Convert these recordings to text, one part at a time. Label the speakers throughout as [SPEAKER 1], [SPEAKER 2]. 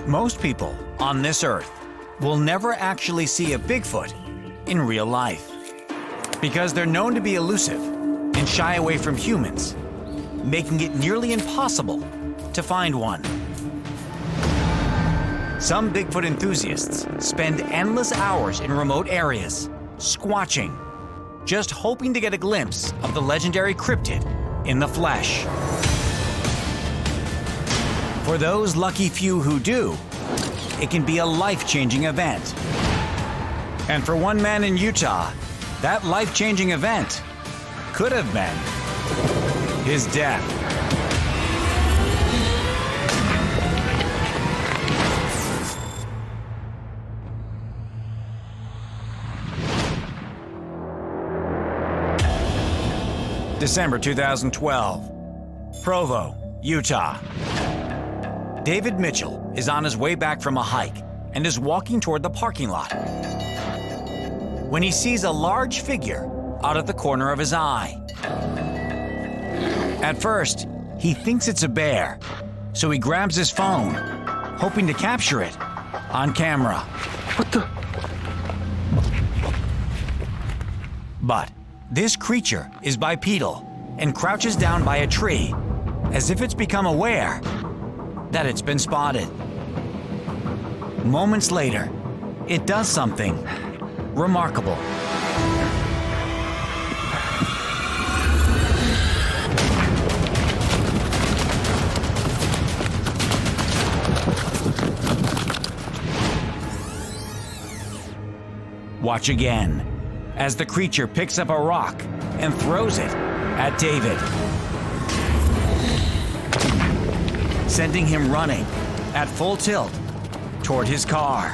[SPEAKER 1] Most people on this earth will never actually see a Bigfoot in real life because they're known to be elusive and shy away from humans, making it nearly impossible to find one. Some Bigfoot enthusiasts spend endless hours in remote areas, squatching, just hoping to get a glimpse of the legendary cryptid in the flesh. For those lucky few who do, it can be a life-changing event. And for one man in Utah, that life-changing event could have been his death. December 2012, Provo, Utah. David Mitchell is on his way back from a hike and is walking toward the parking lot when he sees a large figure out of the corner of his eye. At first, he thinks it's a bear, so he grabs his phone, hoping to capture it on camera.
[SPEAKER 2] What the?
[SPEAKER 1] But this creature is bipedal and crouches down by a tree, as if it's become aware that it's been spotted. Moments later, it does something remarkable. Watch again as the creature picks up a rock and throws it at David, sending him running at full tilt toward his car.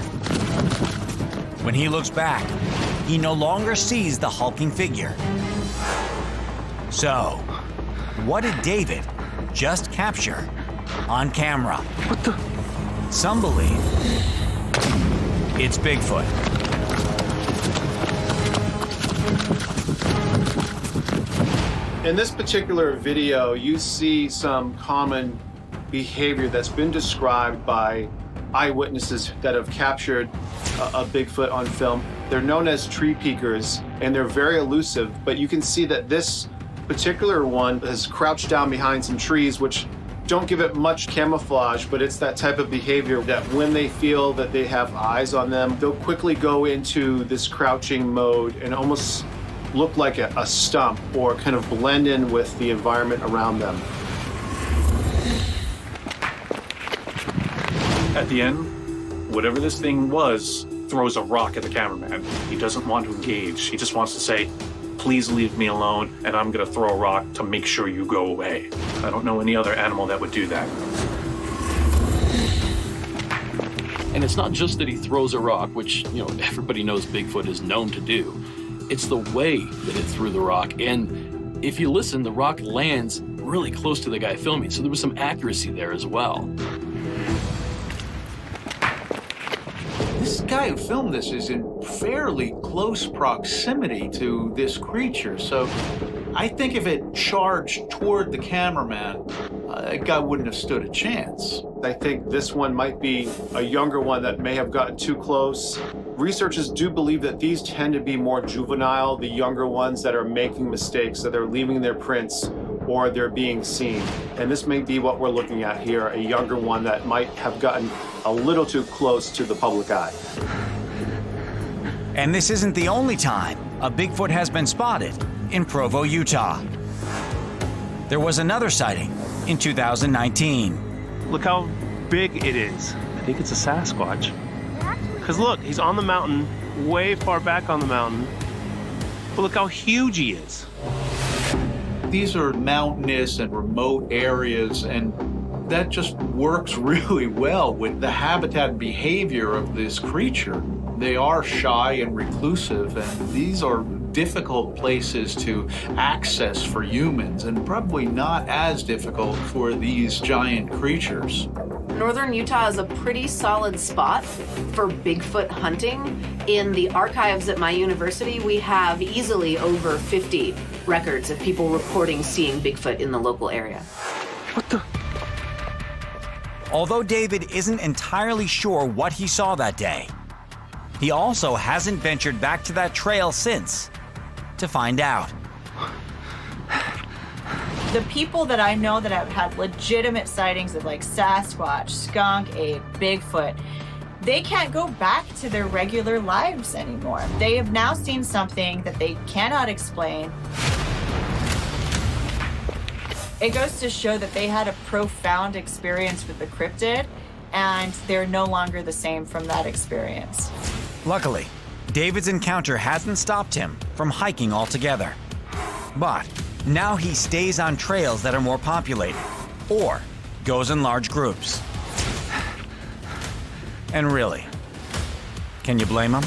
[SPEAKER 1] When he looks back, he no longer sees the hulking figure. So, what did David just capture on camera?
[SPEAKER 2] What the?
[SPEAKER 1] Some believe it's Bigfoot.
[SPEAKER 3] In this particular video, you see some common behavior that's been described by eyewitnesses that have captured a Bigfoot on film. They're known as tree peekers, and they're very elusive, but you can see that this particular one has crouched down behind some trees, which don't give it much camouflage, but it's that type of behavior that when they feel that they have eyes on them, they'll quickly go into this crouching mode and almost look like a stump or kind of blend in with the environment around them.
[SPEAKER 4] At the end, whatever this thing was throws a rock at the cameraman. He doesn't want to engage. He just wants to say, please leave me alone, and I'm gonna throw a rock to make sure you go away. I don't know any other animal that would do that.
[SPEAKER 5] And it's not just that he throws a rock, which, everybody knows Bigfoot is known to do. It's the way that it threw the rock. And if you listen, the rock lands really close to the guy filming. So there was some accuracy there as well.
[SPEAKER 6] This guy who filmed this is in fairly close proximity to this creature. So I think if it charged toward the cameraman, that guy wouldn't have stood a chance.
[SPEAKER 3] I think this one might be a younger one that may have gotten too close. Researchers do believe that these tend to be more juvenile, the younger ones that are making mistakes, that they're leaving their prints or they're being seen. And this may be what we're looking at here, a younger one that might have gotten a little too close to the public eye.
[SPEAKER 1] And this isn't the only time a Bigfoot has been spotted in Provo, Utah. There was another sighting in 2019.
[SPEAKER 2] Look how big it is. I think it's a Sasquatch. Because look, he's on the mountain, way far back on the mountain. But look how huge he is.
[SPEAKER 6] These are mountainous and remote areas, and that just works really well with the habitat and behavior of this creature. They are shy and reclusive, and these are difficult places to access for humans, and probably not as difficult for these giant creatures.
[SPEAKER 7] Northern Utah is a pretty solid spot for Bigfoot hunting. In the archives at my university, we have easily over 50 records of people reporting seeing Bigfoot in the local area.
[SPEAKER 2] What the?
[SPEAKER 1] although David isn't entirely sure what he saw that day. He also hasn't ventured back to that trail since to find out.
[SPEAKER 8] The people that I know that have had legitimate sightings of like Sasquatch, skunk ape, Bigfoot, they can't go back to their regular lives anymore. They have now seen something that they cannot explain. It goes to show that they had a profound experience with the cryptid, and they're no longer the same from that experience.
[SPEAKER 1] Luckily, David's encounter hasn't stopped him from hiking altogether. But now he stays on trails that are more populated, or goes in large groups. And really, can you blame him?